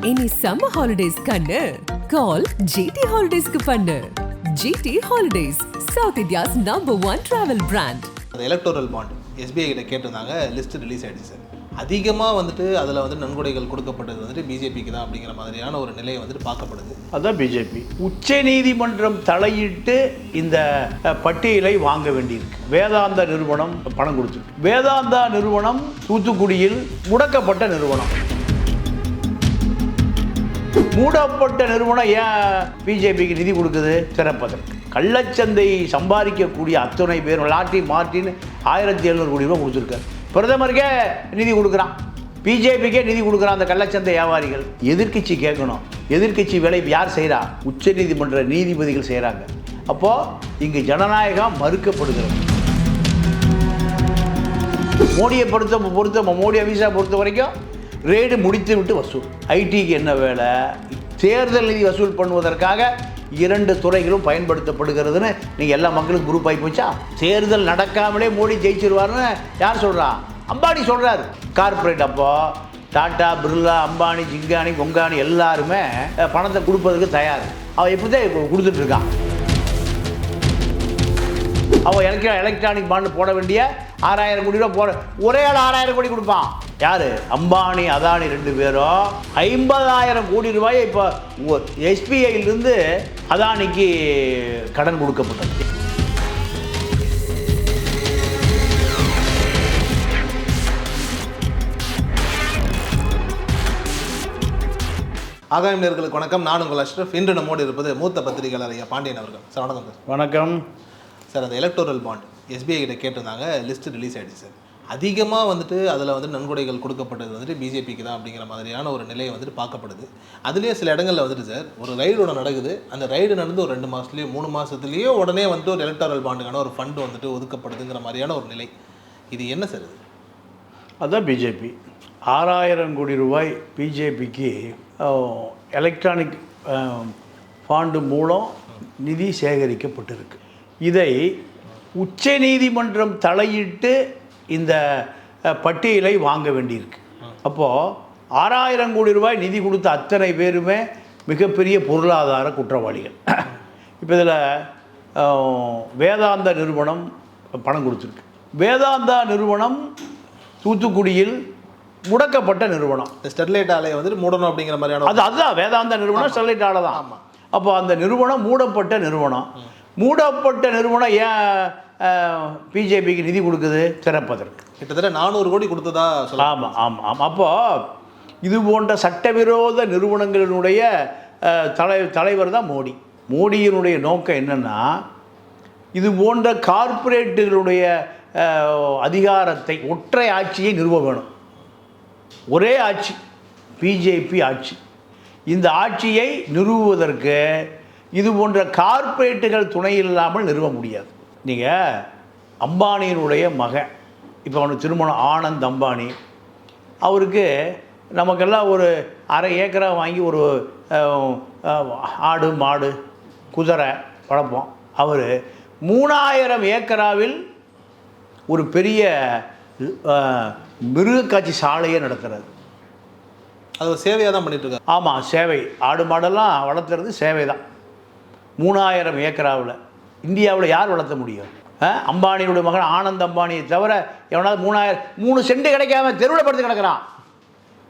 இனி summer holidays கண்ணு கால் GT ஹாலிடேஸ்க்கு பண்ணு. GT holidays, south India's #1 travel brand. அந்த எலக்டோரல் பாண்ட் எஸ்பிஐ கிட்ட கேட்டிருந்தாங்க, லிஸ்ட் ரிலீஸ் ஆயிடுச்சு சார். அதிகமாக அதில் நன்கொடைகள் கொடுக்கப்பட்டது பிஜேபிக்கு தான் அப்படிங்கிற மாதிரியான ஒரு நிலையை பார்க்கப்படுது. அதுதான் பிஜேபி. உச்ச நீதிமன்றம் தலையிட்டு இந்த பட்டியலை வாங்க வேண்டியிருக்கு. வேதாந்தா நிறுவனம் பணம் கொடுத்துருக்கு. வேதாந்தா நிறுவனம் தூத்துக்குடியில் முடக்கப்பட்ட நிறுவனம். மூடப்பட்ட நிறுவனம் ஏன் பிஜேபிக்கு நிதி கொடுக்குது? திறப்பதற்கு. கள்ளச்சந்தை சம்பாதிக்கக்கூடிய அத்தனை பேர் லாட்டி மார்ட்டின் 1700 கோடி ரூபாய் கொடுத்துருக்காரு. பிரதமருக்கே நிதி கொடுக்குறான், பிஜேபிக்கே நிதி கொடுக்குறான் அந்த கள்ளச்சந்தை வியாபாரிகள். எதிர்கட்சி கேட்கணும், எதிர்கட்சி வேலை யார் செய்கிறா? உச்ச நீதிமன்ற நீதிபதிகள் செய்கிறாங்க. அப்போது இங்கு ஜனநாயகம் மறுக்கப்படுகிறது. மோடியை பொறுத்த மோடி அமித்ஷா பொறுத்த வரைக்கும் ரெய்டு முடித்து விட்டு வசூல். ஐடிக்கு என்ன வேலை? தேர்தல் நிதி வசூல் பண்ணுவதற்காக 2 துறைகளும் பயன்படுத்தப்படுகிறதுன்னு நீங்கள் எல்லா மக்களுக்கும் குரூப் ஆகி போச்சா? தேர்தல் நடக்காமலே மோடி ஜெயிச்சிருவார்னு யார் சொல்கிறா? அம்பானி சொல்கிறாரு. கார்பரேட் அப்போ டாட்டா, பிர்லா, அம்பானி, ஜிங்கானி, கொங்கானி எல்லாருமே பணத்தை கொடுப்பதற்கு தயார். அவன் எப்படி தான் கொடுத்துட்ருக்கான். அவன் எலக்ட்ரானிக் பாண்டு போட வேண்டிய 6000 கோடி ரூபா ஒரே ஆள் 6000 கோடி கொடுப்பான். யார்? அம்பானி, அதானி 2 பேரும் 50,000 கோடி ரூபாயை இப்போ எஸ்பிஐயிலிருந்து அதானிக்கு கடன் கொடுக்கப்பட்டது. ஆகாயம் நேயர்களுக்கு வணக்கம். நான் உங்கள் அஷ்ரஃப். இன்று நம்மோடு இருப்பது மூத்த பத்திரிகையாளர் ஐயா பாண்டியன் அவர்கள். சார் வணக்கம் சார். வணக்கம் சார். அந்த எலக்டோரல் பாண்ட் எஸ்பிஐ கிட்ட கேட்டிருந்தாங்க, லிஸ்ட் ரிலீஸ் ஆகிடுச்சு சார். அதிகமாக அதில் நன்கொடைகள் கொடுக்கப்பட்டது பிஜேபிக்கு தான் அப்படிங்கிற மாதிரியான ஒரு நிலையை பார்க்கப்படுது. அதுலேயே சில இடங்களில் சார் ஒரு ரைடு ஒன்று நடக்குது. அந்த ரைடு நடந்து ஒரு 2 மாதத்துலேயோ 3 மாதத்துலேயோ உடனே ஒரு எலக்டோரல் பாண்டுக்கான ஒரு ஃபண்டு ஒதுக்கப்படுதுங்கிற மாதிரியான ஒரு நிலை. இது என்ன சார்? இது அதுதான் பிஜேபி. 6000 கோடி ரூபாய் பிஜேபிக்கு எலக்ட்ரானிக் ஃபாண்டு மூலம் நிதி சேகரிக்கப்பட்டிருக்கு. இதை உச்ச நீதிமன்றம் தலையிட்டு இந்த பட்டியலை வாங்க வேண்டியிருக்கு. அப்போது 6000 கோடி ரூபாய் நிதி கொடுத்த அத்தனை பேருமே மிகப்பெரிய பொருளாதார குற்றவாளிகள். இப்போ இதில் வேதாந்தா நிறுவனம் பணம் கொடுத்துருக்கு. வேதாந்தா நிறுவனம் தூத்துக்குடியில் முடக்கப்பட்ட நிறுவனம். ஸ்டெர்லைட் ஆலையை மூடணும் அப்படிங்கிற மாதிரியான அதுதான் வேதாந்தா நிறுவனம். ஸ்டெர்லைட் ஆலை தான். ஆமாம். அப்போ அந்த நிறுவனம் மூடப்பட்ட நிறுவனம். மூடப்பட்ட நிறுவனம் ஏன் பிஜேபிக்கு நிதி கொடுக்குது? திறப்பதற்கு. கிட்டத்தட்ட 400 கோடி கொடுத்ததா சொல்ல. ஆமாம் ஆமாம் ஆமாம். அப்போது இது போன்ற சட்டவிரோத நிறுவனங்களினுடைய தலைவர் தான் மோடி. மோடியினுடைய நோக்கம் என்னென்னா, இது போன்ற கார்ப்பரேட்டுகளுடைய அதிகாரத்தை, ஒற்றை ஆட்சியை நிறுவ வேணும். ஒரே ஆட்சி, பிஜேபி ஆட்சி. இந்த ஆட்சியை நிறுவுவதற்கு இது போன்ற கார்ப்பரேட்டுகள் துணை இல்லாமல் நிறுவ முடியாது. நீங்கள் அம்பானியினுடைய மகன், இப்போ அவனுக்கு திருமணம், ஆனந்த் அம்பானி, அவருக்கு நமக்கெல்லாம் ஒரு அரை ஏக்கரா வாங்கி ஒரு ஆடு, மாடு, குதிரை வளர்ப்போம். அவர் 3000 ஏக்கராவில் ஒரு பெரிய மிருகக்காட்சி சாலையை நடத்துகிறார். அது ஒரு சேவையாக தான் பண்ணிட்டுருக்காரு. ஆமாம், சேவை. ஆடு மாடெல்லாம் வளர்த்துறது சேவை தான். 3000 ஏக்கராவில் இந்தியாவில் யார் வளர்த்த முடியும்? அம்பானியுடைய மகன் ஆனந்த் அம்பானியை தவிர எவனாவது 3 சென்ட் கிடைக்காம தெருவில் படுத்து கிடக்கிறான்.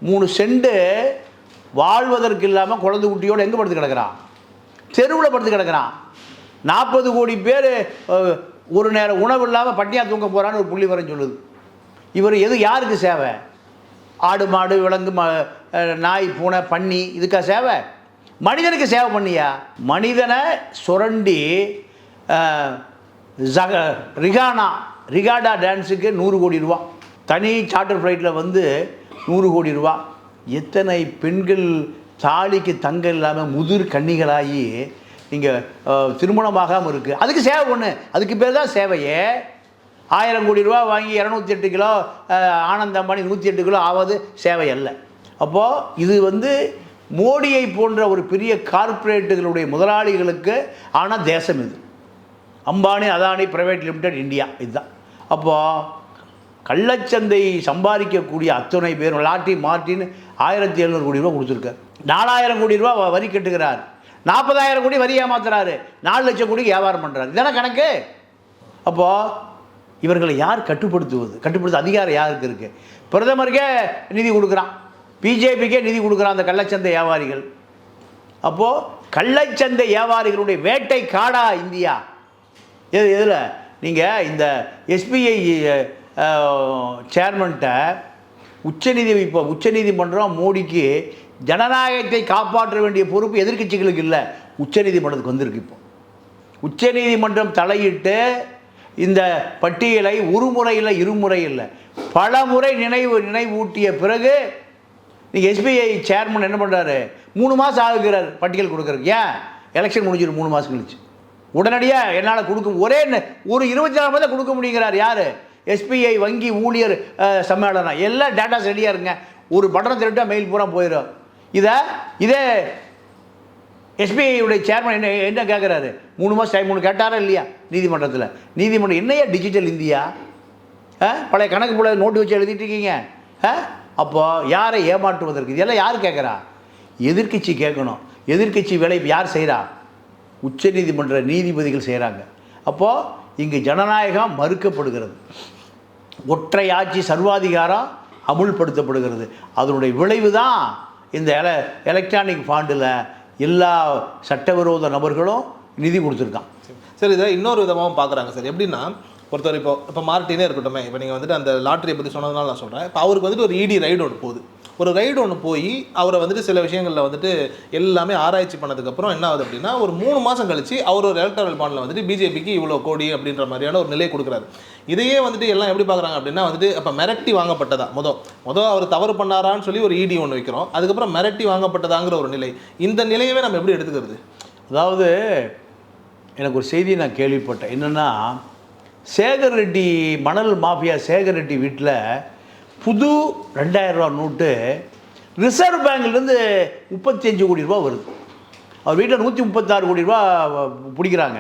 3 சென்ட் வாழ்வதற்கு இல்லாமல் குழந்தை குட்டியோடு எங்கே படுத்து கிடக்கிறான்? தெருவில் படுத்து கிடக்கிறான். 40 கோடி பேர் ஒரு நேரம் உணவு இல்லாமல் பட்டினியாக தூங்க போகிறான்னு ஒரு புள்ளி வரம் சொல்லுது. இவர் யாருக்கு சேவை? ஆடு, மாடு, விலங்கு, நாய், பூனை, பன்னி, இதுக்கா சேவை? மனிதனுக்கு சேவை பண்ணியா? மனிதனை சுரண்டி ரிகாடா டான்ஸுக்கு 100 கோடி ரூபா, தனி சார்ட்டர் ஃப்ளைட்டில் 100 கோடி ரூபா. எத்தனை பெண்கள் தாலிக்கு தங்க இல்லாமல் முதிர் கன்னிகளாகி இங்கே திருமணமாகாமல் இருக்குது. அதுக்கு சேவை ஒன்று, அதுக்கு பேர் தான் சேவையே. 1000 கோடி ரூபா வாங்கி 208 கிலோ ஆனந்த் அம்பானி 108 கிலோ ஆவது சேவை அல்ல. அப்போது இது மோடியை போன்ற ஒரு பெரிய கார்ப்பரேட்டுகளுடைய முதலாளிகளுக்கு ஆன தேசம் இது. Ambani, Adani, private limited, India, இதுதான். அப்போது கள்ளச்சந்தை சம்பாதிக்கக்கூடிய அத்தனை பேர் லாட்டி மார்ட்டின் 1700 கோடி ரூபா கொடுத்துருக்காரு. 4000 கோடி ரூபா வரி கட்டுகிறார், 40,000 கோடி வரி ஏமாத்துறாரு, 4 லட்சம் கோடிக்கு வியாபாரம் பண்ணுறாரு. இதெல்லாம் கணக்கு. அப்போது இவர்களை யார் கட்டுப்படுத்த அதிகாரம் யாருக்கு இருக்குது? பிரதமருக்கே நிதி கொடுக்குறான், பிஜேபிக்கே நிதி கொடுக்குறான் அந்த கள்ளச்சந்தை வியாபாரிகள். அப்போது கள்ளச்சந்தை வியாபாரிகளுடைய வேட்டை காடா இந்தியா? எதில் நீங்கள் இந்த எஸ்பிஐ சேர்மன்ட்ட உச்சநீதிமன்றம் மோடிக்கு ஜனநாயகத்தை காப்பாற்ற வேண்டிய பொறுப்பு எதிர்க்கட்சிகளுக்கு இல்லை, உச்சநீதிமன்றத்துக்கு வந்திருக்கு. இப்போ உச்சநீதிமன்றம் தலையிட்டு இந்த பட்டியலை ஒரு முறை இல்லை, இருமுறை இல்லை, பல முறை நினைவூட்டிய பிறகு நீங்கள் எஸ்பிஐ சேர்மன் என்ன பண்ணுறாரு? 3 மாதம் ஆகுகிறார் பட்டியல் கொடுக்குறதுக்கு. ஏன்? எலெக்ஷன் முடிஞ்சிடும் 3 மாதம் கழிச்சு. உடனடியாக என்னால் ஒரு 24 மணி தான் கொடுக்க முடியுங்கிறார். யார்? எஸ்பிஐ வங்கி ஊழியர் சம்மேளனம். எல்லாம் டேட்டாஸ் ரெடியாக இருங்க, ஒரு பட்டனை திருட்டா மெயில் பூரா போயிடும். இதே எஸ்பிஐயுடைய சேர்மன் என்ன கேட்குறாரு? 3 மாதம் டைம் ஒன்று கேட்டாரா இல்லையா நீதிமன்றத்தில்? நீதிமன்றம் என்னையா டிஜிட்டல் இந்தியா? பழைய கணக்கு போல நோட்டு வச்சு எழுதிட்டு இருக்கீங்க. அப்போது யாரை ஏமாற்றுவதற்கு இதெல்லாம் யார் கேட்குறா? எதிர்க்கட்சி கேட்கணும். எதிர்க்கட்சி வேலை யார் செய்கிறா? உச்சநீதிமன்ற நீதிபதிகள் செய்கிறாங்க. அப்போது இங்கு ஜனநாயகம் மறுக்கப்படுகிறது, ஒற்றை ஆட்சி சர்வாதிகாரம் அமுல்படுத்தப்படுகிறது. அதனுடைய விளைவு தான் இந்த எலக்ட்ரானிக் ஃபாண்டில் எல்லா சட்டவிரோத நபர்களும் நிதி கொடுத்துருக்கான். சார் இதை இன்னொரு விதமாகவும் பார்க்குறாங்க சார். எப்படின்னா பொறுத்தவரை இப்போ மார்ட்டினே இருக்கட்டும், இப்போ நீங்கள் வந்துட்டு அந்த லாட்ரியை பற்றி சொன்னதுனால நான் சொல்கிறேன். இப்போ அவருக்கு வந்துட்டு ஒரு இடி ரைடு ஒன்று போகுது. ஒரு ரைடு ஒன்று போய் அவரை வந்துட்டு சில விஷயங்களில் வந்துட்டு எல்லாமே ஆராய்ச்சி பண்ணதுக்கப்புறம் என்ன ஆகுது அப்படின்னா, ஒரு 3 மாதம் கழிச்சு அவர் ஒரு எலக்ட்ரல் பாண்டில் வந்துட்டு பிஜேபிக்கு இவ்வளோ கோடி அப்படின்ற மாதிரியான ஒரு நிலையை கொடுக்குறாரு. இதையே வந்துட்டு எல்லாம் எப்படி பார்க்குறாங்க அப்படின்னா, வந்துட்டு அப்போ மிரட்டி வாங்கப்பட்டதா மொதல் அவர் தவறு பண்ணாரான்னு சொல்லி ஒரு இடி ஒன்று வைக்கிறோம், அதுக்கப்புறம் மிரட்டி வாங்கப்பட்டதாங்கிற ஒரு நிலை. இந்த நிலையவே நம்ம எப்படி எடுத்துக்கிறது? அதாவது எனக்கு ஒரு செய்தி நான் கேள்விப்பட்டேன். என்னென்னா, சேகர் ரெட்டி மணல் மாஃபியா சேகர் ரெட்டி வீட்டில் புது 2000 ரூபா நோட்டு ரிசர்வ் பேங்க்லேருந்து 35 கோடி ரூபா வருது. அவர் வீட்டில் 136 கோடி ரூபா பிடிக்கிறாங்க.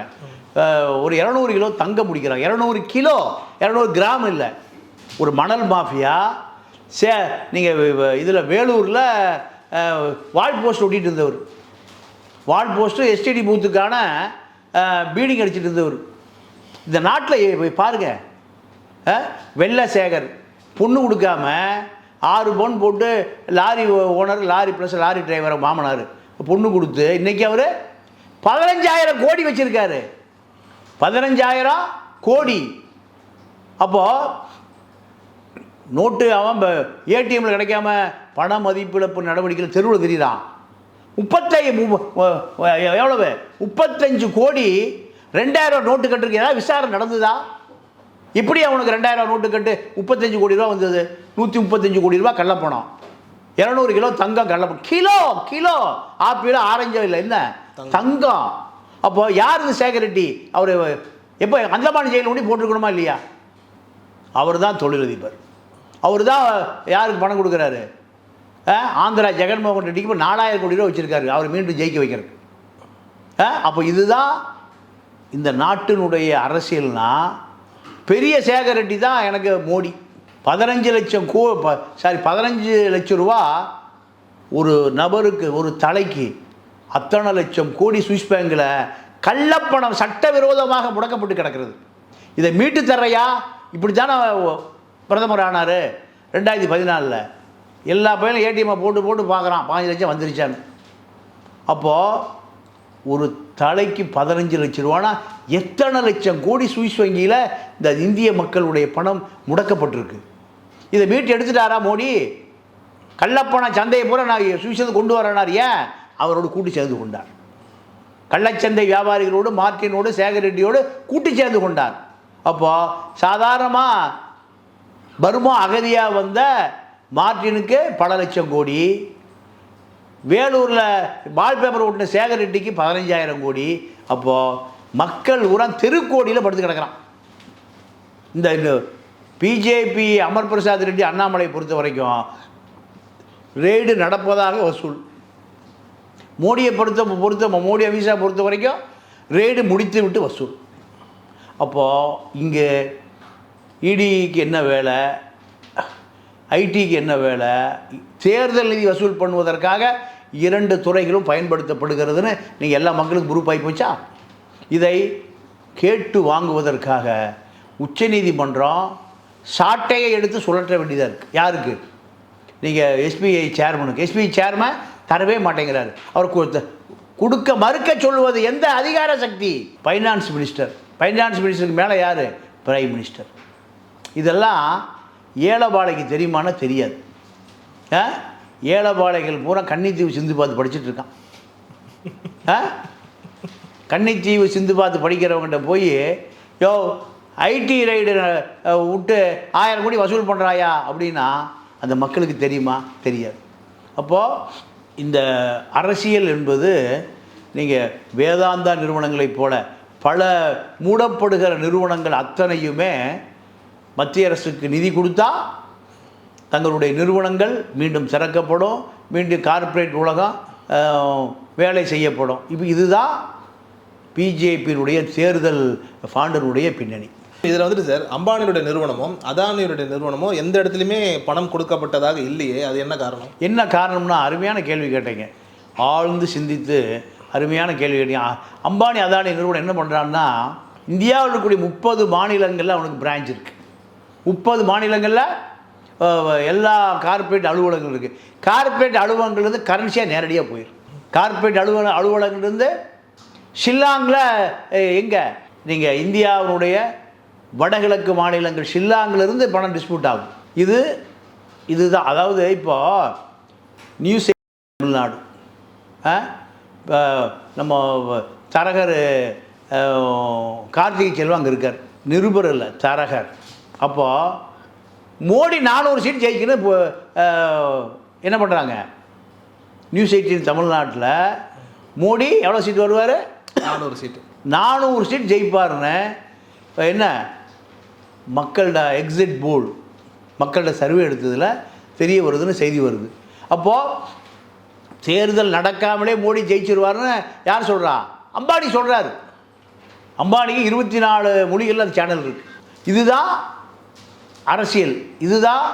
ஒரு 200 கிலோ தங்கம் பிடிக்கிறாங்க. 200 கிராம் இல்லை. ஒரு மணல் மாஃபியா நீங்கள் இதில் வேலூரில் வால் போஸ்ட் ஒட்டிகிட்டு இருந்தவர், வால் போஸ்ட்டு எஸ்டிடி பூத்துக்கான பீடிங் அடிச்சுட்டு இருந்தவர். இந்த நாட்டில் பாருங்கள், வெள்ளசேகர் பொண்ணு கொடுக்காம 6 பவுன் போட்டு lorry owner, lorry plus lorry டிரைவரை மாமனார் பொண்ணு கொடுத்து இன்றைக்கி அவர் 15,000 கோடி வச்சுருக்காரு. 15,000 கோடி. அப்போது நோட்டு அவன் ஏடிஎம்மில் கிடைக்காம பண மதிப்பிழப்பு நடவடிக்கையில் தெருவில் தெரியுறான். 35 கோடி 2000 நோட்டு கட்டுருக்கு. ஏதாவது விசாரணை நடந்ததா? இப்படி அவனுக்கு 2000 நோட்டு கட்டு 35 கோடி ரூபா வந்தது. 135 கோடி ரூபா கள்ளப்பணம், 200 கிலோ தங்கம் கள்ளப்பணம். கிலோ ஆப்பிள் ஆரஞ்சோ இல்லை, என்ன தங்கம். அப்போ யார் இந்த சேகர் ரெட்டி? அவர் எப்போ அந்தமான் ஜெயிலில் ஒண்டி போட்டிருக்கணுமா இல்லையா? அவர் தான் தொழிலதிபர். அவர் தான் யாருக்கு பணம் கொடுக்குறாரு? ஆந்திரா ஜெகன்மோகன் ரெட்டிக்கு இப்போ 4000 கோடி ரூபா வச்சுருக்காரு அவர் மீண்டும் ஜெயிக்க வைக்கிறதுக்கு. அப்போ இதுதான் இந்த நாட்டினுடைய அரசியல்னா, பெரிய சேகர் ரெட்டி தான் எனக்கு மோடி. 15 லட்சம் ரூபா ஒரு நபருக்கு, ஒரு தலைக்கு அத்தனை லட்சம் கோடி சுவிஸ் பேங்கில் கள்ளப்பணம் சட்டவிரோதமாக முடக்கப்பட்டு கிடக்கிறது. இதை மீட்டு தர்றையா? இப்படி தானே பிரதமர் ஆனார் 2014. எல்லா பையனும் ஏடிஎம்மை போட்டு பார்க்குறான் 15 லட்சம் வந்துருச்சான்னு. அப்போது ஒரு தலைக்கு 15 லட்சம் ரூபானா எத்தனை லட்சம் கோடி சுவிஸ் வங்கியில் இந்த இந்திய மக்களுடைய பணம் முடக்கப்பட்டிருக்கு. இதை மீட்டு எடுத்துட்டாரா மோடி? கள்ளப்பணம் சந்தையை பூரா நான் சுவிஸுக்கு கொண்டு வரனார். ஏன்? அவரோடு கூட்டு சேர்ந்து கொண்டார். கள்ளச்சந்தை வியாபாரிகளோடு, மார்ட்டினோடு, சேகர் ரெட்டியோடு கூட்டு சேர்ந்து கொண்டார். அப்போது சாதாரணமாக பர்மா அகதியாக வந்த மார்ட்டினுக்கு பல லட்சம் கோடி, வேலூரில் வால்பேப்பர் ஓட்டின சேகர் ரெட்டிக்கு 15,000 கோடி. அப்போது மக்கள் உரம் தெருக்கோடியில் படுத்து கிடக்கிறான். இந்த பிஜேபி அமர் பிரசாத் ரெட்டி அண்ணாமலை பொறுத்த வரைக்கும் ரெய்டு நடப்பதாக வசூல். மோடியை பொறுத்த மோடி அமித்ஷா பொறுத்த வரைக்கும் ரெய்டு முடித்து விட்டு வசூல். அப்போது இங்கே இடிக்கு என்ன வேலை, ஐடிக்கு என்ன வேலை? தேர்தல் நிதி வசூல் பண்ணுவதற்காக 2 துறைகளும் பயன்படுத்தப்படுகிறதுன்னு நீங்கள் எல்லா மக்களுக்கும் குரூப் ஆகி போச்சா? இதை கேட்டு வாங்குவதற்காக உச்சநீதிமன்றம் சாட்டையை எடுத்து சுழற்ற வேண்டியதாக இருக்குது. யாருக்கு? நீங்கள் எஸ்பிஐ சேர்மனுக்கு. எஸ்பிஐ சேர்மன் தரவே மாட்டேங்கிறார். அவர் கொடுக்க மறுக்க சொல்லுவது எந்த அதிகார சக்தி? Finance minister. ஃபைனான்ஸ் மினிஸ்டருக்கு மேலே யார்? Prime minister. இதெல்லாம் ஏழைபாளைக்கு தெரியுமானா தெரியாது. ஏழைபாளைகள் பூரா கன்னித்தீவு சிந்து பார்த்து படிச்சுட்டு இருக்கான். கன்னித்தீவு சிந்து பார்த்து படிக்கிறவங்ககிட்ட போய் யோ ஐடி ரைடு விட்டு 1000 கோடி வசூல் பண்ணுறாயா அப்படின்னா அந்த மக்களுக்கு தெரியுமா? தெரியாது. அப்போது இந்த அரசியல் என்பது நீங்கள் வேதாந்தா நிறுவனங்களைப் போல பல மூடப்படுகிற நிறுவனங்கள் அத்தனையுமே மத்திய அரசுக்கு நிதி கொடுத்தா தங்களுடைய நிறுவனங்கள் மீண்டும் திறக்கப்படும், மீண்டும் கார்ப்பரேட் உலகம் வேலை செய்யப்படும். இப்போ இதுதான் பிஜேபியினுடைய தேர்தல் ஃபாண்டனுடைய பின்னணி. இதில் வந்துட்டு சார், அம்பானியுடைய நிறுவனமும் அதானியுடைய நிறுவனமும் எந்த இடத்துலையுமே பணம் கொடுக்கப்பட்டதாக இல்லையே, அது என்ன காரணம்? என்ன காரணம்னா, அருமையான கேள்வி கேட்டீங்க. ஆழ்ந்து சிந்தித்து அருமையான கேள்வி கேட்டீங்க. அம்பானி அதானி நிறுவனம் என்ன பண்ணுறான்னா, இந்தியாவில் இருக்கக்கூடிய 30 மாநிலங்களில் அவனுக்கு பிரான்ச் இருக்குது. 30 மாநிலங்களில் எல்லா கார்ப்பரேட் அலுவலகங்கள் இருக்குது. கார்ப்பரேட் அலுவலகங்கள்லேருந்து கரன்சியாக நேரடியாக போயிடும். கார்ப்பரேட் அலுவலகங்கள்லேருந்து ஷில்லாங்கில் எங்கே நீங்கள் இந்தியாவினுடைய வடகிழக்கு மாநிலங்கள் ஷில்லாங்கிலிருந்து பணம் டிஸ்பியூட் ஆகும். இதுதான். அதாவது இப்போ நியூஸ் தமிழ்நாடு, நம்ம தரகர் கார்த்திகை செல்வம் அங்கே இருக்கார், நிருபர் இல்லை தரகர். அப்போது மோடி 400 சீட் ஜெயிக்கணும். இப்போ என்ன பண்ணுறாங்க? நியூஸ் 18 தமிழ்நாட்டில் மோடி எவ்வளோ சீட் வருவார்? 400 சீட்டு. 400 சீட் ஜெயிப்பாருன்னு இப்போ என்ன மக்களோட எக்ஸிட் போல் மக்களோட சர்வே எடுத்ததில் தெரிய வருதுன்னு செய்தி வருது. அப்போது தேர்தல் நடக்காமலே மோடி ஜெயிச்சிருவார்னு யார் சொல்கிறா? அம்பானி சொல்கிறார். அம்பானிக்கு 24 மொழிகளில் அந்த சேனல் இருக்குது. இதுதான் அரசியல், இதுதான்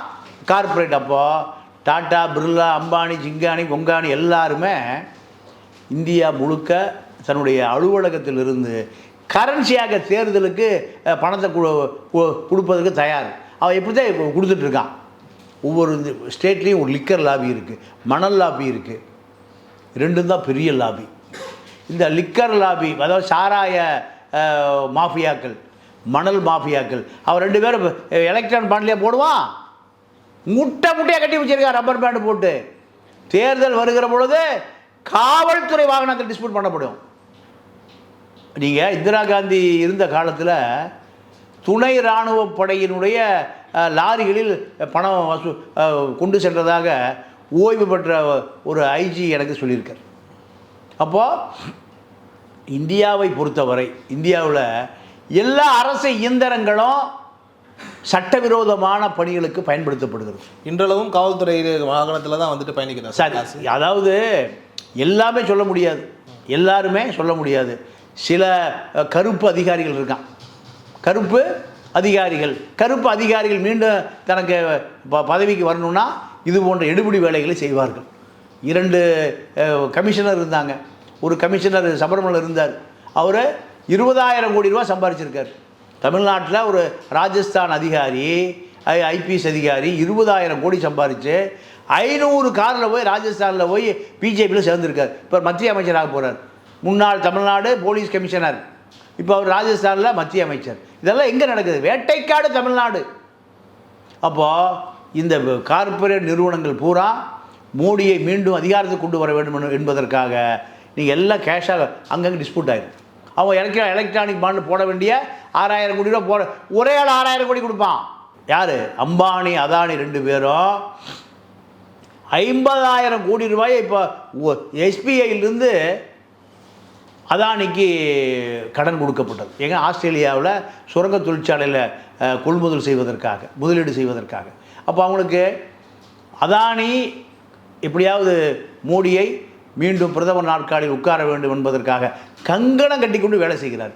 கார்ப்பரேட். அப்போது டாட்டா, பிர்லா, அம்பானி, ஜிங்கானி, கொங்கானி எல்லாருமே இந்தியா முழுக்க தன்னுடைய அலுவலகத்திலிருந்து கரன்சியாக தேர்தலுக்கு பணத்தை கொடுப்பதற்கு தயார். அவன் எப்படி தான் கொடுத்துட்ருக்கான். ஒவ்வொரு ஸ்டேட்லேயும் ஒரு லிக்கர் லாபி இருக்குது, மணல் லாபி இருக்குது. ரெண்டும் தான் பெரிய லாபி. இந்த லிக்கர் லாபி, அதாவது சாராய மாஃபியாக்கள், மணல் மாஃபியாக்கள், அவன் 2 பேரும் எலக்ட்ரான் பாண்ட்லேயே போடுவான். முட்டையாக கட்டி வச்சிருக்கா ரப்பர் பேண்டு போட்டு. தேர்தல் வருகிற பொழுது காவல்துறை வாகனத்தில் டிஸ்பியூட் பண்ணப்படும். நீங்கள் இந்திரா காந்தி இருந்த காலத்தில் துணை இராணுவ படையினுடைய லாரிகளில் பணம் கொண்டு சென்றதாக ஓய்வு பெற்ற ஒரு ஐஜி எனக்கு சொல்லியிருக்கார். அப்போது இந்தியாவை பொறுத்தவரை இந்தியாவில் எல்லா அரசு இயந்திரங்களும் சட்டவிரோதமான பணிகளுக்கு பயன்படுத்தப்படுகிறது. இன்றளவும் காவல்துறை வாகனத்தில் தான் வந்துட்டு பயணிக்கிறார். சரி, அதாவது எல்லாமே சொல்ல முடியாது, எல்லாருமே சொல்ல முடியாது. சில கருப்பு அதிகாரிகள் இருக்கான். கருப்பு அதிகாரிகள் மீண்டும் தனக்கு பதவிக்கு வரணும்னா இது போன்ற எடுபிடி வேலைகளை செய்வார்கள். 2 கமிஷனர் இருந்தாங்க. ஒரு கமிஷனர் சபரிமலை இருந்தார். அவர் 20,000 கோடி ரூபா சம்பாதிச்சிருக்கார். தமிழ்நாட்டில் ஒரு ராஜஸ்தான் அதிகாரி, ஐபிஎஸ் அதிகாரி 20,000 கோடி சம்பாதிச்சு 500 காரில் போய் ராஜஸ்தானில் போய் பிஜேபியில் சேர்ந்துருக்கார். இப்போ மத்திய அமைச்சராக போகிறார். முன்னாள் தமிழ்நாடு போலீஸ் கமிஷனர், இப்போ அவர் ராஜஸ்தானில் மத்திய அமைச்சர். இதெல்லாம் எங்கே நடக்குது? வேட்டைக்காடு தமிழ்நாடு. அப்போது இந்த கார்ப்பரேட் நிறுவனங்கள் பூரா மோடியை மீண்டும் அதிகாரத்துக்கு கொண்டு வர வேண்டும் என்பதற்காக நீங்கள் எல்லாம் கேஷாக அங்கங்கே டிஸ்பியூட் ஆகிடும். அவன் எலக்ட்ரானிக் பாண்டு போட வேண்டிய 6,000 கோடி ரூபா போட ஒரே ஆள் 6,000 கோடி கொடுப்பான். யார்? அம்பானி அதானி 2 பேரும் 50,000 கோடி ரூபாயை இப்போ எஸ்பிஐயிலிருந்து அதானிக்கு கடன் கொடுக்கப்பட்டது. எங்க ஆஸ்திரேலியாவில் சுரங்க தொழிற்சாலையில் கொள்முதல் செய்வதற்காக, முதலீடு செய்வதற்காக. அப்போ அவங்களுக்கு அதானி எப்படியாவது மோடியை மீண்டும் பிரதமர் நாற்காலில் உட்கார வேண்டும் என்பதற்காக கங்கணம் கட்டி கொண்டு வேலை செய்கிறார்.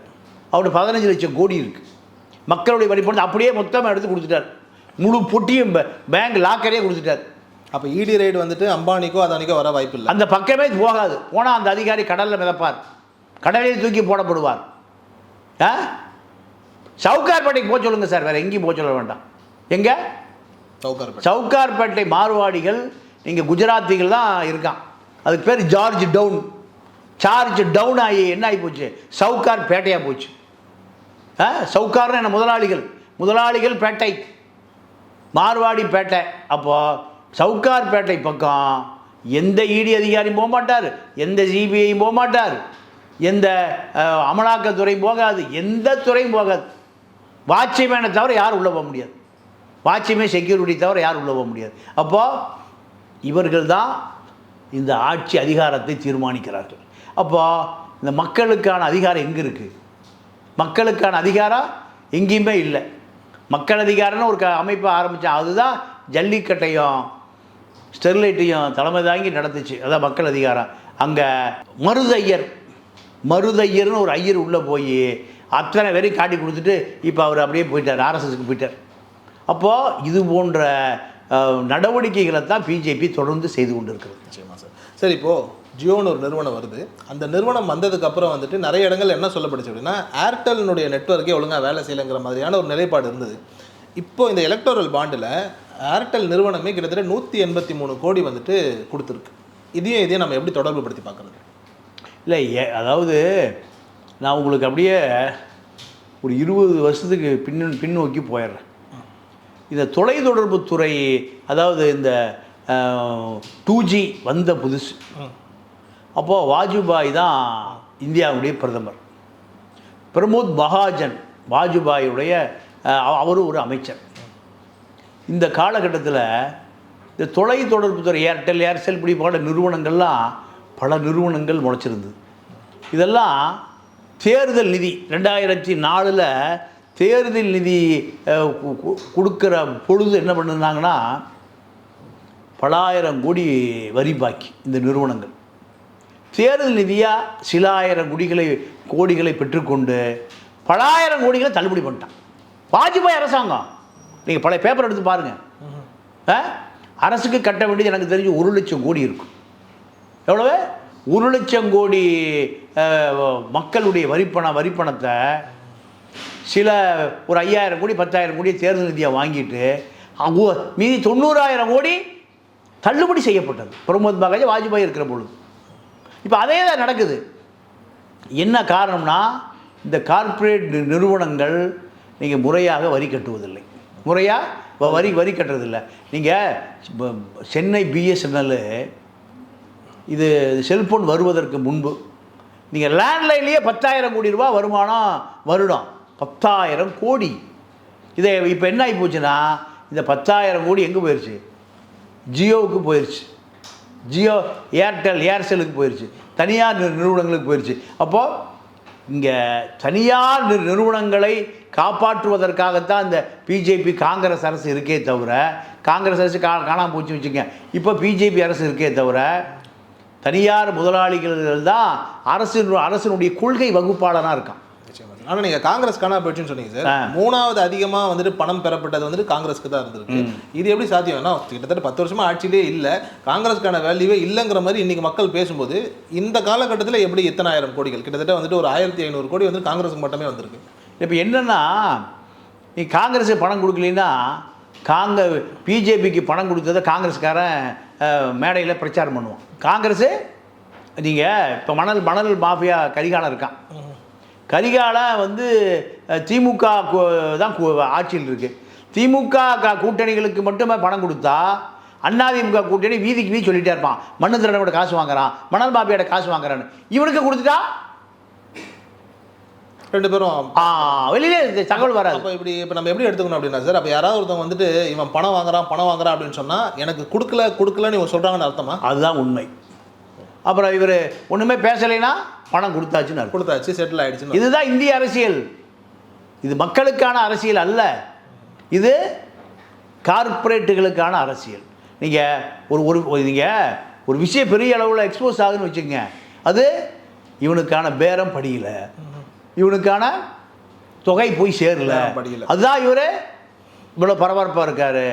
அவருடைய 15 லட்சம் கோடி இருக்குது. மக்களுடைய வரிப்பணத்தை அப்படியே மொத்தமாக எடுத்து கொடுத்துட்டார். முழு பொட்டியும் பேங்க் லாக்கரே கொடுத்துட்டார். அப்போ இடி ரைடு வந்துட்டு அம்பானிக்கோ அதானிக்கோ வர வாய்ப்பு இல்லை. அந்த பக்கமே போகாது. போனால் அந்த அதிகாரி கடலில் மிதப்பார், கடலில் தூக்கி போடப்படுவார். சவுகார்பேட்டைக்கு போக சொல்லுங்க சார், வேறு எங்கேயும் போக சொல்ல வேண்டாம். எங்கே? சவுகார்பேட்டை மார்வாடிகள், இங்கே குஜராத்திகள் தான் இருக்கான். அதுக்கு பேர் ஜார்ஜ் டவுன். சார்ஜ் டவுன் ஆகி என்ன ஆகி போச்சு? சவுகார் பேட்டையாக போச்சு. சவுகார்னு என்ன? முதலாளிகள் பேட்டை, மார்வாடி பேட்டை. அப்போது சவுகார் பேட்டை பக்கம் எந்த இடி அதிகாரியும் போக மாட்டார், எந்த சிபிஐயும் போக மாட்டார், எந்த அமலாக்கத்துறையும் போகாது, எந்த துறையும் போகாது. வாட்ச்மேனை தவிர யாரும் உள்ளே போக முடியாது. வாட்ச்மேன் செக்யூரிட்டி தவிர யாரும் உள்ளே போக முடியாது. அப்போது இவர்கள் தான் இந்த ஆட்சி அதிகாரத்தை தீர்மானிக்கிறார்கள். அப்போது இந்த மக்களுக்கான அதிகாரம் எங்கே இருக்குது? மக்களுக்கான அதிகாரம் எங்கேயுமே இல்லை. மக்கள் அதிகாரம்னு ஒரு அமைப்பை ஆரம்பித்தான். அதுதான் ஜல்லிக்கட்டையும் ஸ்டெர்லைட்டையும் தலைமை தாங்கி நடந்துச்சு. அதான் மக்கள் அதிகாரம். அங்கே மருதையர்னு ஒரு ஐயர் உள்ளே போய் அத்தனை பேரையும் காட்டி கொடுத்துட்டு இப்போ அவர் அப்படியே போயிட்டார், ஆர்எஸ்எஸ்க்கு போயிட்டார். அப்போது இது போன்ற நடவடிக்கைகளை தான் பிஜேபி தொடர்ந்து செய்து கொண்டு இருக்கிறது. நிச்சயமாக சார். சரி, இப்போது ஜியோன்னு ஒரு நிறுவனம் வருது. அந்த நிறுவனம் வந்ததுக்கப்புறம் வந்துட்டு நிறைய இடங்கள் என்ன சொல்லப்படுச்சு அப்படின்னா, ஏர்டெல்னுடைய நெட்வொர்க்கே ஒழுங்காக வேலை செய்யலைங்கிற மாதிரியான ஒரு நிலைப்பாடு இருந்தது. இப்போ இந்த எலக்டோரல் பாண்டில் ஏர்டெல் நிறுவனமே கிட்டத்தட்ட 183 கோடி வந்துட்டு கொடுத்துருக்கு. இதையும் நம்ம எப்படி தொடர்பு படுத்தி பார்க்குறது? இல்லை, அதாவது நான் உங்களுக்கு அப்படியே ஒரு 20 வருஷத்துக்கு பின்னோக்கி போயிடுறேன். இந்த தொலைத்தொடர்பு துறை, அதாவது இந்த 2G வந்த புதுசு. அப்போது வாஜ்பாய் தான் இந்தியாவுடைய பிரதமர். பிரமோத் மகாஜன் வாஜ்பாயுடைய அவரும் ஒரு அமைச்சர். இந்த காலகட்டத்தில் இந்த தொலைத்தொடர்புத்துறை ஏர்டெல், ஏர்செல் இப்படி போன்ற நிறுவனங்கள்லாம் பல நிறுவனங்கள் முளைச்சிருந்தது. இதெல்லாம் தேர்தல் நிதி 2004 தேர்தல் நிதி கொடுக்குற பொழுது என்ன பண்ணிருந்தாங்கன்னா, பலாயிரம் கோடி வரி பாக்கி இந்த நிறுவனங்கள். தேர்தல் நிதியாக சில ஆயிரம் கோடிகளை பெற்றுக்கொண்டு பலாயிரம் கோடிகளை தள்ளுபடி பண்ணிட்டான் வாஜ்பாய் அரசாங்கம். நீங்கள் பழைய பேப்பர் எடுத்து பாருங்கள். அரசுக்கு கட்ட வேண்டியது எனக்கு தெரிஞ்சு 1 லட்சம் கோடி இருக்கும். எவ்வளவு? 1 லட்சம் கோடி மக்களுடைய வரிப்பணத்தை சில ஒரு 5000 கோடி 10,000 கோடி தேர்தல் நிதியாக வாங்கிட்டு மீதி 90,000 கோடி தள்ளுபடி செய்யப்பட்டது பிரமோத் மகாஜன் வாஜ்பாய் இருக்கிற பொழுது. இப்போ அதே தான் நடக்குது. என்ன காரணம்னா, இந்த கார்ப்பரேட் நிறுவனங்கள் நீங்கள் முறையாக வரி கட்டுவதில்லை, முறையாக வரி கட்டுறதில்லை. நீங்கள் சென்னை பிஎஸ்என்எல் இது செல்ஃபோன் வருவதற்கு முன்பு நீங்கள் லேண்ட்லைன்லேயே 10,000 கோடி ரூபா வருமானம் வருடம். 10,000 கோடி. இதை இப்போ என்ன ஆகி போச்சுன்னா, இந்த 10,000 கோடி எங்கே போயிடுச்சு? ஜியோவுக்கு போயிடுச்சு. ஜியோ ஏர்டெல் ஏர்செல்லுக்கு போயிடுச்சு, தனியார் நிறுவனங்களுக்கு போயிடுச்சு. அப்போது இங்கே தனியார் நிறுவனங்களை காப்பாற்றுவதற்காகத்தான் இந்த பிஜேபி காங்கிரஸ் அரசு இருக்கே தவிர, காங்கிரஸ் அரசு காணாமல் போச்சு வச்சுங்க. இப்போ பிஜேபி அரசு இருக்கே தவிர தனியார் முதலாளிகள் தான் அரசினுடைய கொள்கை வகுப்பாளனாக இருக்கான். ஆனால் நீங்கள் காங்கிரஸ் காணா போயிடுச்சுன்னு சொன்னீங்க சார். 3வது அதிகமாக வந்துட்டு பணம் பெறப்பட்டது வந்துட்டு காங்கிரஸ்க்கு தான் இருந்திருக்கு. இது எப்படி சாத்தியம்? ஏன்னா கிட்டத்தட்ட 10 வருஷமாக ஆட்சியிலே இல்லை, காங்கிரஸ்க்கான வேல்யூவே இல்லைங்கிற மாதிரி இன்றைக்கி மக்கள் பேசும்போது இந்த காலகட்டத்தில் எப்படி எத்தனை ஆயிரம் கோடிகள், கிட்டத்தட்ட வந்துட்டு ஒரு 1500 கோடி வந்து காங்கிரஸுக்கு மட்டுமே வந்திருக்கு. இப்போ என்னென்னா, நீ காங்கிரஸுக்கு பணம் கொடுக்கலன்னா, பிஜேபிக்கு பணம் கொடுத்ததை காங்கிரஸ்காரன் மேடையில் பிரச்சாரம் பண்ணுவான். காங்கிரஸு நீங்கள் இப்போ மணல் மாஃபியா கரிகாலம் இருக்கான். கரிகாலம் வந்து திமுக தான் ஆட்சியில் இருக்குது. திமுக கூட்டணிகளுக்கு மட்டுமே பணம் கொடுத்தா அதிமுக கூட்டணி வீதிக்கு வீதி சொல்லிகிட்டே இருப்பான், மண்ணு திறனோட காசு வாங்குறான், மணல் மாஃபியோட காசு வாங்குறான்னு. இவனுக்கு கொடுத்துட்டா 2 பேரும் வெளியிலே தகவல் வராது. அப்போ இப்போ நம்ம எப்படி எடுத்துக்கணும் அப்படின்னா சார், அப்போ யாராவது ஒருத்தவங்க வந்துட்டு இவன் பணம் வாங்குறான் அப்படின்னு சொன்னால் எனக்கு கொடுக்கலன்னு இவங்க சொல்கிறாங்கன்னு அர்த்தமா? அதுதான் உண்மை. அப்புறம் இவர் ஒன்றுமே பேசலைன்னா பணம் கொடுத்தாச்சு செட்டில் ஆகிடுச்சு. இதுதான் இந்திய அரசியல். இது மக்களுக்கான அரசியல் அல்ல, இது கார்ப்பரேட்டுகளுக்கான அரசியல். நீங்கள் ஒரு விஷயம் பெரிய அளவில் எக்ஸ்போஸ் ஆகுதுன்னு வச்சுக்கோங்க, அது இவனுக்கான பேரம் படியல, இவனுக்கான தொகை போய் சேரல, அதுதான் இவர் இவ்வளோ பரபரப்பாக இருக்கார்.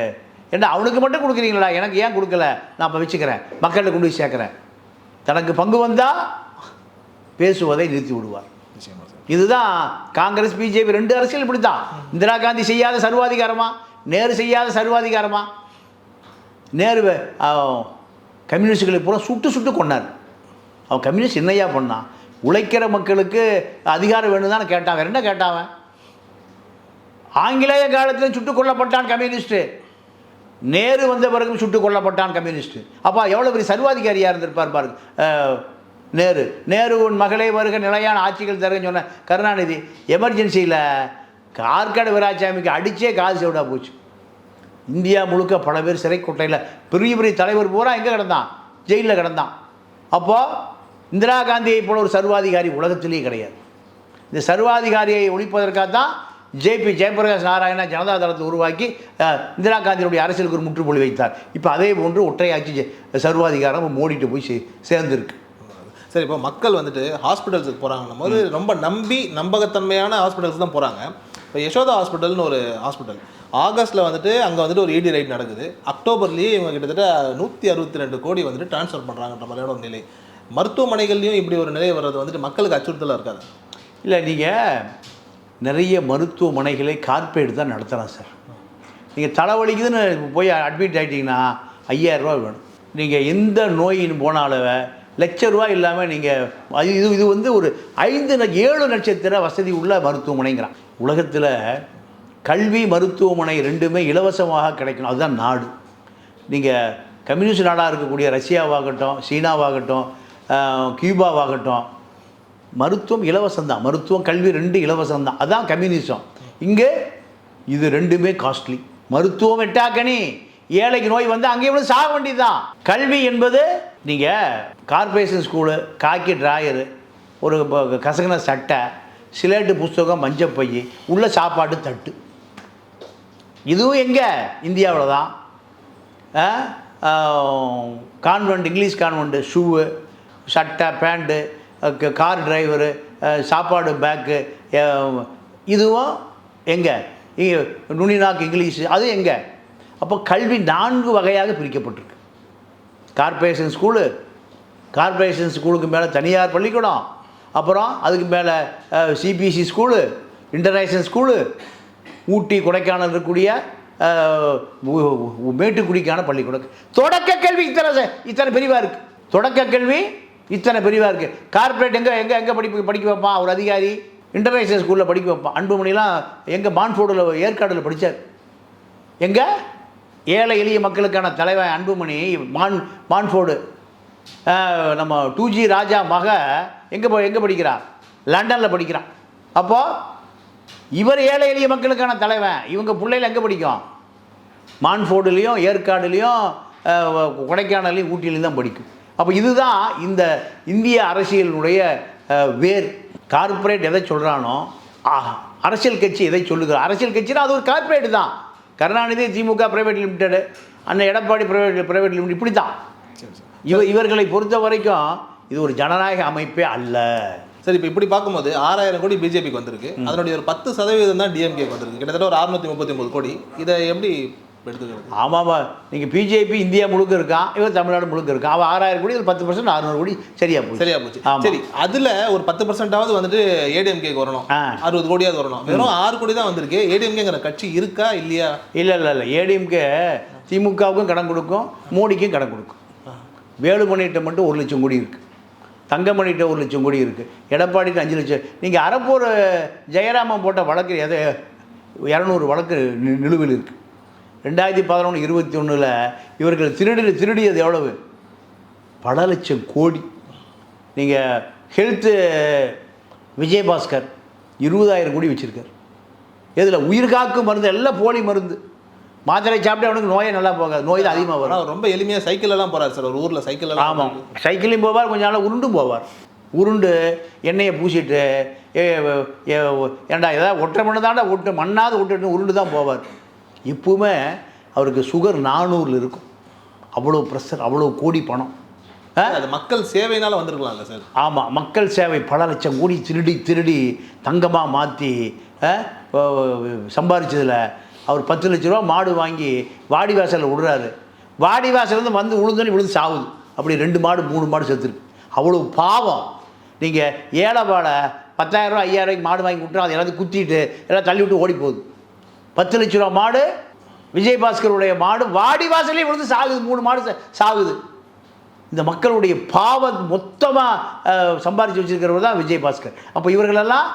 ஏன்னா அவனுக்கு மட்டும் கொடுக்குறீங்களா, எனக்கு ஏன் கொடுக்கல, நான் இப்போ வச்சுக்கிறேன், மக்கள்கிட்ட கொண்டு போய் சேர்க்குறேன். தனக்கு பங்கு வந்தால் பேசுவதை நிறுத்தி விடுவார். இதுதான் காங்கிரஸ் பிஜேபி 2 அரசியல் இப்படி தான். இந்திரா காந்தி செய்யாத சர்வாதிகாரமா, நேரு செய்யாத சர்வாதிகாரமா? நேரு கம்யூனிஸ்டுகளை பூரா சுட்டு கொண்டார். அவன் கம்யூனிஸ்ட் என்னையா பண்ணான்? உழைக்கிற மக்களுக்கு அதிகாரம் வேணும் தானே கேட்டான். வேற என்ன கேட்டான்? ஆங்கிலேய காலத்தில் சுட்டுக் கொல்லப்பட்டான் கம்யூனிஸ்ட்டு. நேரு வந்த பிறகு சுட்டுக் கொல்லப்பட்டான் கம்யூனிஸ்ட்டு. அப்போ எவ்வளோ பெரிய சர்வாதிகாரியாக இருந்திருப்பார் பாருங்க நேரு உன் மகளே வருக நிலையான ஆட்சிகள் தருகன்னு சொன்ன கருணாநிதி எமர்ஜென்சியில் கார்காடு வீராசாமிக்கு அடித்தே காது செவிடா போச்சு. இந்தியா முழுக்க பல பேர் சிறை கொட்டையில் பெரிய பெரிய தலைவர் பூரா எங்கே கிடந்தான்? ஜெயிலில் கிடந்தான். அப்போது இந்திரா காந்தியை போல ஒரு சர்வாதிகாரி உலகத்திலேயே கிடையாது. இந்த சர்வாதிகாரியை ஒழிப்பதற்காக தான் ஜேபி ஜெயபிரகாஷ் நாராயணா ஜனதா தளத்தை உருவாக்கி இந்திரா காந்தியினுடைய அரசியலுக்கு ஒரு முற்றுப்புள்ளி வைத்தார். இப்போ அதே போன்று ஒற்றையாட்சி சர்வாதிகாரம் மோடிட்டு போய் சேர்ந்துருக்கு. சரி, இப்போ மக்கள் வந்துட்டு ஹாஸ்பிட்டல்ஸுக்கு போகிறாங்கன்னும் போது ரொம்ப நம்பகத்தன்மையான ஹாஸ்பிட்டல்ஸ் தான் போகிறாங்க. இப்போ யசோதா ஹாஸ்பிட்டல்னு ஒரு ஹாஸ்பிட்டல் ஆகஸ்ட்டில் வந்துட்டு அங்கே வந்துட்டு ஒரு இடி ரைட் நடக்குது. அக்டோபர்லேயே இவங்க கிட்டத்தட்ட 162 கோடி வந்துட்டு ட்ரான்ஸ்ஃபர் பண்ணுறாங்கன்ற மாதிரியான ஒரு நிலை. மருத்துவமனைகள்லையும் இப்படி ஒரு நிலை வர்றது வந்துட்டு மக்களுக்கு அச்சுறுத்தலாக இருக்காது? இல்லை, நீங்கள் நிறைய மருத்துவமனைகளை கார்ப்பரேட் தான் நடத்தலாம் சார். நீங்கள் தலைவலிக்குதுன்னு போய் அட்மிட் ஆகிட்டிங்கன்னா 5000 ரூபா வேணும். நீங்கள் எந்த நோயின்னு போனாலும் ₹1,00,000 இல்லாமல் நீங்கள் இது வந்து ஒரு 5-7 நட்சத்திர வசதி உள்ள மருத்துவமனைங்கிறான். உலகத்தில் கல்வி மருத்துவமனை 2மே இலவசமாக கிடைக்கணும். அதுதான் நாடு. நீங்கள் கம்யூனிஸ்ட் நாடாக இருக்கக்கூடிய ரஷ்யாவாகட்டும், சீனாவாகட்டும், கியூபாவாகட்டும், மருத்துவம் இலவசம்தான். மருத்துவம் கல்வி 2 இலவசம்தான். அதுதான் கம்யூனிசம். இங்கே இது 2மே காஸ்ட்லி. மருத்துவம் எட்டாக்கணி, ஏழைக்கு நோய் வந்து அங்கேயே வந்து சாக வேண்டியது தான். கல்வி என்பது நீங்கள் கார்பரேஷன் ஸ்கூலு, காக்கி ட்ராயரு, ஒரு கசகின சட்டை, சிலேட்டு புஸ்தகம், மஞ்சப்பை, உள்ள சாப்பாடு தட்டு. இதுவும் எங்கே? இந்தியாவில் தான். கான்வெண்ட், இங்கிலீஷ் கான்வெண்ட்டு, ஷூவு, சட்டை, பேண்ட்டு, கார் டிரைவரு, சாப்பாடு பேக்கு, இதுவும் எங்கே? நுனிநாக்கு இங்கிலீஷு, அது எங்கே? அப்போ கல்வி 4 வகையாக பிரிக்கப்பட்டிருக்கு. கார்பரேஷன் ஸ்கூலு, கார்பரேஷன் ஸ்கூலுக்கு மேலே தனியார் பள்ளிக்கூடம், அப்புறம் அதுக்கு மேலே CBSE school, international school, Ooty Kodaikanal இருக்கக்கூடிய மேட்டுக்குடிக்கான பள்ளிக்கூடம். தொடக்க கல்வி இத்தனை பிரிவாக இருக்குது. தொடக்க கல்வி இத்தனை பிரிவாக இருக்குது. கார்பரேட் எங்கே படிக்க வைப்பான் ஒரு அதிகாரி? இன்டர்நேஷ்னல் ஸ்கூலில் படிக்க வைப்பான். அன்புமணிலாம் எங்கே? மான்ஃபோர்டில், ஏற்காடில் படித்தார். எங்கே? ஏழை எளிய மக்களுக்கான தலைவன் அன்புமணி மான்ஃபோர்டு. நம்ம 2G ராஜா மக எங்கே படிக்கிறான்? லண்டனில் படிக்கிறான். அப்போது இவர் ஏழை எளிய மக்களுக்கான தலைவன். இவங்க பிள்ளைகள் எங்கே படிக்கும்? மான்ஃபோர்டுலேயும், ஏற்காடுலேயும், கொடைக்கானலையும், ஊட்டியிலையும் தான் படிக்கும். அப்போ இதுதான் இந்த இந்திய அரசியலினுடைய வேர். கார்ப்பரேட் எதை சொல்கிறானோ, அரசியல் கட்சி எதை சொல்லுகிறார்? அரசியல் கட்சினா அது ஒரு கார்ப்பரேட் தான். கருணாநிதி திமுக பிரைவேட் லிமிடெடு, அண்ணன் எடப்பாடி பிரைவேட் லிமிடெட், இப்படி தான். இவர்களை பொறுத்த வரைக்கும் இது ஒரு ஜனநாயக அமைப்பே அல்ல. சரி, இப்போ இப்படி பார்க்கும்போது 6000 கோடி பிஜேபிக்கு வந்திருக்கு. அதனுடைய ஒரு 10% தான் டிஎம்கேக்கு வந்திருக்கு. கிட்டத்தட்ட ஒரு 639 கோடி. இதை எப்படி எடுத்துக்கிறது? ஆமாம், நீங்கள் பிஜேபி இந்தியா முழுக்க இருக்கான், இவர் தமிழ்நாடு முழுக்க இருக்கான். அவன் 6000 கோடி, 10% 600 கோடி சரியா போச்சு. சரி, அதில் ஒரு 10%ஆவது வந்துட்டு ஏடிஎம்கேக்கு வரணும், 60 கோடியாவது வரணும். வெறும் 6 கோடி தான் வந்திருக்கு. ஏடிஎம்கேங்கிற கட்சி இருக்கா இல்லையா? இல்லை, ஏடிஎம்கே திமுகவுக்கும் கடன் கொடுக்கும், மோடிக்கும் கடன் கொடுக்கும். வேலுமணிகிட்ட மட்டும் 1 லட்சம் கோடி இருக்குது, தங்கமணிகிட்ட 1 லட்சம் கோடி இருக்குது, எடப்பாடிட்டு 5 லட்சம். நீங்கள் அரப்பூர் ஜெயராமன் போட்ட வழக்கு 200 வழக்கு நிலுவையில் இருக்குது. 2011-21 இவர்கள் திருடியது எவ்வளவு? பல லட்சம் கோடி. நீங்கள் ஹெல்த்து விஜயபாஸ்கர் 20,000 கோடி வச்சுருக்கார். இதில் உயிர் காக்கும் மருந்து எல்லாம் போலி மருந்து. மாத்திரை சாப்பிட்டு அவனுக்கு நோயே நல்லா போகாது, நோய் தான் அதிகமாக வரும். ரொம்ப எளிமையாக சைக்கிளெல்லாம் போகிறார் சார் ஒரு ஊரில். சைக்கிள், ஆமாம், சைக்கிளையும் போவார், கொஞ்ச நாள் உருண்டும் போவார். உருண்டு எண்ணெயை பூசிட்டு ஏண்டா ஏதாவது ஒற்றை மண்ணு தாண்டா ஒட்டு மண்ணாவது ஒட்டு உருண்டு தான் போவார். இப்போவுமே அவருக்கு சுகர் 400 இருக்கும். அவ்வளோ ப்ரெஷர், அவ்வளோ கோடி பணம். அது மக்கள் சேவையினால் வந்திருக்கலாம்ல சார்? ஆமாம், மக்கள் சேவை. பல லட்சம் கோடி திருடி தங்கமாக மாற்றி சம்பாதிச்சதில் அவர் 10 லட்ச ரூபா மாடு வாங்கி வாடி வாசலில் விடுறாரு. வாடி வாசலேருந்து வந்து விழுந்து சாவுது. அப்படி 2 மாடு 3 மாடு செத்துருக்கு. அவ்வளோ பாவம். நீங்கள் ஏழைபாடை 10,000 ரூபா 5,000 ரூபாய்க்கு மாடு வாங்கி விட்டுறோம், அது எல்லாத்தையும் குத்திட்டு எல்லாம் தள்ளி விட்டு ஓடி போகுது. 10 லட்ச ரூபா மாடு, விஜயபாஸ்கருடைய மாடு வாடி வாசலே விழுந்து சாகுது. 3 மாடு சாகுது. இந்த மக்களுடைய பாவம் மொத்தமாக சம்பாதிச்சு வச்சுருக்கிறவர் தான் விஜயபாஸ்கர். அப்போ இவர்களெல்லாம்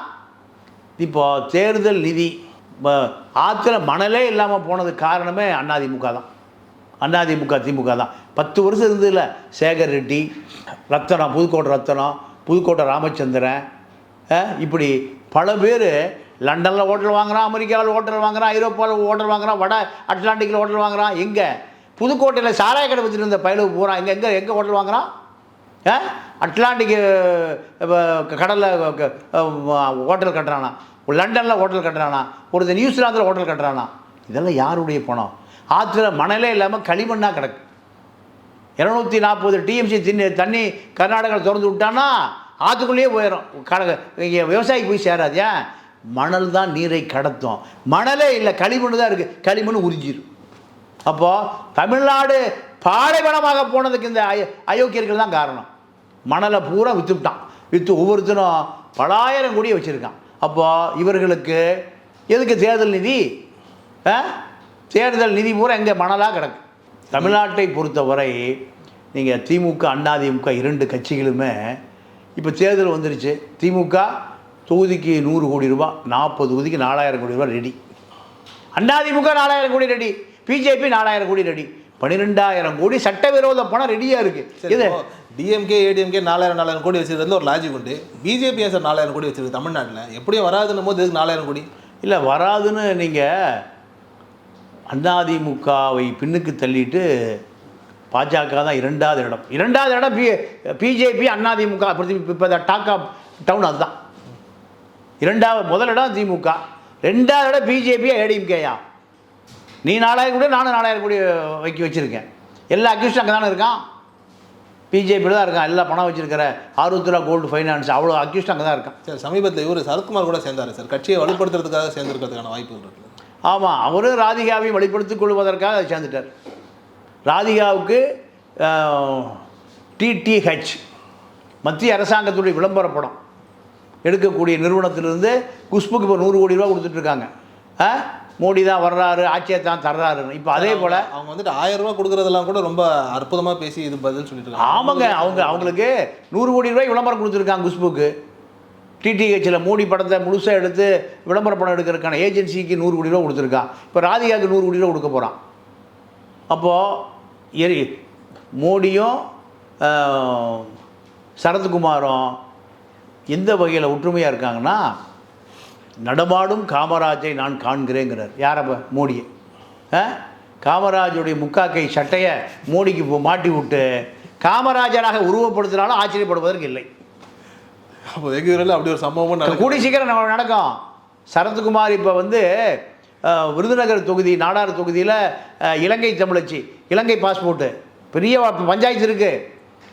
இப்போ தேர்தல் நிதி ஆற்றுல மணலே இல்லாமல் போனதுக்கு காரணமே அதிமுக தான். அதிமுக திமுக தான். 10 வருஷம் இருந்ததில்ல. சேகர் ரெட்டி, ரத்தனம், புதுக்கோட்டை ராமச்சந்திரன், இப்படி பல பேர் லண்டனில் ஹோட்டல் வாங்குகிறான், அமெரிக்காவில் ஹோட்டல் வாங்குகிறான், ஐரோப்பாவில் ஹோட்டல் வாங்குகிறான், வட அட்லாண்டிக்கில் ஹோட்டல் வாங்குகிறான். எங்கே புதுக்கோட்டையில் சாராய கடை வச்சுட்டு இருந்த பயிலுக்கு போகிறான். எங்கே ஹோட்டல் வாங்குகிறான்? அட்லாண்டிக்கு கடலில் ஹோட்டல் கட்டுறானா, லண்டனில் ஹோட்டல் கட்டுறானா, ஒருத்தர் நியூசிலாந்தில் ஹோட்டல் கட்டுறானா. இதெல்லாம் யாருடைய பணம்? ஆற்றுல மணலே இல்லாமல் களிமண்ணாக கிடக்கு. 240 டிஎம்சி தண்ணி கர்நாடகாவில் திறந்து விட்டான்னா ஆற்றுக்குள்ளேயே போயிடும். இங்கே விவசாயிக்கு போய் சேராது. ஏன்? மணல் தான் நீரை கடத்தும். மணலே இல்லை, களிமண் தான் இருக்குது. களிமண் உறிஞ்சிடும். அப்போது தமிழ்நாடு பாலைவனமாக போனதுக்கு இந்த அயோக்கியர்கள் தான் காரணம். மணலை பூரா விற்றுவிட்டான். விற்று ஒவ்வொருத்தரும் பலாயிரம் கோடியை வச்சுருக்கான். அப்போது இவர்களுக்கு எதுக்கு தேர்தல் நிதி? தேர்தல் நிதி பூரா எங்கே மணலாக கிடக்கு. தமிழ்நாட்டை பொறுத்தவரை நீங்கள் திமுக அதிமுக 2 கட்சிகளுமே இப்போ தேர்தல் வந்துருச்சு. திமுக தொகுதிக்கு 100 கோடி ரூபா, 40 தொகுதிக்கு 4,000 கோடி ரூபா ரெடி. அதிமுக 4,000 கோடி ரெடி. பிஜேபி 4,000 கோடி ரெடி. 12,000 கோடி சட்டவிரோத பணம் ரெடியாக இருக்குது. இது டிஎம்கே ஏடிஎம்கே 4,000 கோடி வச்சுருந்தது ஒரு லாஜிக் உண்டு. பிஜேபி ஏன் சார் 4,000 கோடி வச்சுருக்கு தமிழ்நாட்டில்? எப்படியும் வராதுன்னும் போது இதுக்கு 4,000 கோடி இல்லை. வராதுன்னு நீங்கள் அதிமுகவை பின்னுக்கு தள்ளிட்டு பாஜக தான் 2வது இடம். 2வது இடம் பிஜேபி அதிமுக. இப்போ டாக் ஆஃப் டவுன் அதுதான். முதல் இடம் திமுக, 2வது இடம் பிஜேபி ஏடிஎம்கேயா. நீ 4,000 கோடி, நானும் 4,000 கோடி வச்சுருக்கேன். எல்லா அக்யூஸ்டும் அங்கே தானே இருக்கான். பிஜேபியில் தான் இருக்கான். எல்லா பணம் வச்சுருக்கிற ஆருத்ரா கோல்டு ஃபைனான்ஸ் அவ்வளோ அக்யூஸ்ட் அங்கே தான் இருக்கான். சார் சமீபத்தில் இவர் சரத்குமார் கூட சேர்ந்தார் சார். கட்சியை வலுப்படுத்துறதுக்காக சேர்ந்துருக்கிறதுக்கான வாய்ப்பு இருக்குது. ஆமாம், அவரும் ராதிகாவையும் வெளிப்படுத்திக் கொள்வதற்காக அதை சேர்ந்துட்டார். ராதிகாவுக்கு டிடிஹெச் மத்திய அரசாங்கத்துடைய விளம்பர படம் எடுக்கக்கூடிய நிறுவனத்திலிருந்து குஷ்புக்கு இப்போ 100 கோடி ரூபா கொடுத்துட்ருக்காங்க. மோடி தான் வர்றாரு, ஆட்சியை தான் தர்றாருன்னு. இப்போ அதே போல் அவங்க வந்துட்டு 1000 ரூபா கொடுக்குறதெல்லாம் கூட ரொம்ப அற்புதமாக பேசி இது பதில் சொல்லிட்டு இருக்காங்க. ஆமாங்க, அவங்களுக்கு 100 கோடி ரூபாய் விளம்பரம் கொடுத்துருக்காங்க குஷ்புக்கு. டிடிஹெச்சில் மோடி படத்தை முழுசாக எடுத்து விளம்பர படம் எடுக்கிறதுக்கான ஏஜென்சிக்கு 100 கோடி ரூபா கொடுத்துருக்கான். இப்போ ராதிகாவுக்கு 100 கோடி ரூபா கொடுக்க போகிறான். அப்போது மோடியும் சரத்குமாரும் எந்த வகையில் ஒற்றுமையாக இருக்காங்கன்னா, நடமாடும் காமராஜை நான் காண்கிறேங்கிறார். யார்? அப்போ மோடியை. காமராஜுடைய முக்காக்கை சட்டையை மோடிக்கு மாட்டி விட்டு காமராஜராக உருவப்படுத்தினாலும் ஆச்சரியப்படுவதற்கு இல்லை. அப்போ வெகுவிரையில் அப்படி ஒரு சம்பவம் கூடி சீக்கிரம் நடக்கும். சரத்குமார் இப்போ விருதுநகர் தொகுதி, நாடார் தொகுதியில் இலங்கை தமிழச்சி, இலங்கை பாஸ்போர்ட்டு பெரிய பஞ்சாயத்து இருக்குது.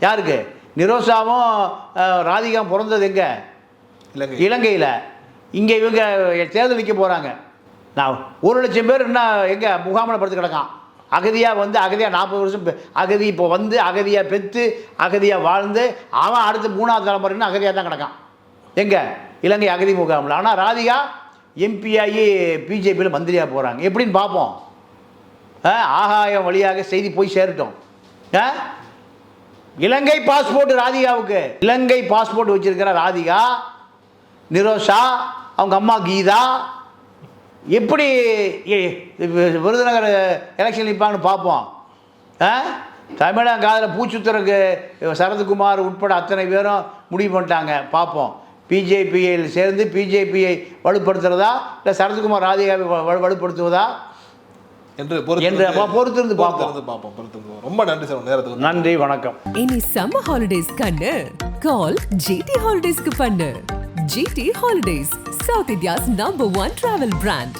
யாருக்கு? நிரோஷாவும் ராதிகாவும் பிறந்தது எங்கே? இலங்கையில். இங்கே இவங்க தேர்தல் நிற்க போகிறாங்க. நான் 1,00,000 பேர் என்ன எங்கே முகாமில் படுத்து கிடக்கான். அகதியாக அகதியாக 40 வருஷம் அகதி இப்போ அகதியாக பெற்று அகதியாக வாழ்ந்து அவன் அடுத்து 3வது தலைமுறைன்னு அகதியாக தான் கிடக்கான். எங்கே? இலங்கை அகதி முகாமில். ஆனால் ராதிகா எம்பியாகி பிஜேபியில் மந்திரியாக போகிறாங்க. எப்படின்னு பார்ப்போம். ஆகாயம் வழியாக செய்தி போய் சேரட்டும். இலங்கை பாஸ்போர்ட் ராதிகாவுக்கு. இலங்கை பாஸ்போர்ட் வச்சிருக்கிற ராதிகா, நிரோஷா, அவங்க அம்மா கீதா எப்படி விருதுநகர் எலெக்ஷன் நிற்பாங்கன்னு பார்ப்போம். தமிழக காதில் பூச்சுத்துறக்கு சரத்குமார் உட்பட அத்தனை பேரும் முடிவு பண்ணிட்டாங்க. பார்ப்போம். பிஜேபியில் சேர்ந்து பிஜேபியை வலுப்படுத்துறதா இல்லை சரத்குமார் ராதிகாவை வலுப்படுத்துவதா என்று பொறுத்திருந்து பார்ப்போம். ரொம்ப நன்றி சார் நேரத்துக்கு. நன்றி, வணக்கம். இனி சம்மர் ஹாலிடேஸ் கண்ணு கால் ஜிடி ஹாலிடேஸ்க்கு பண்ணு. GT Holidays, South India's #1 travel brand.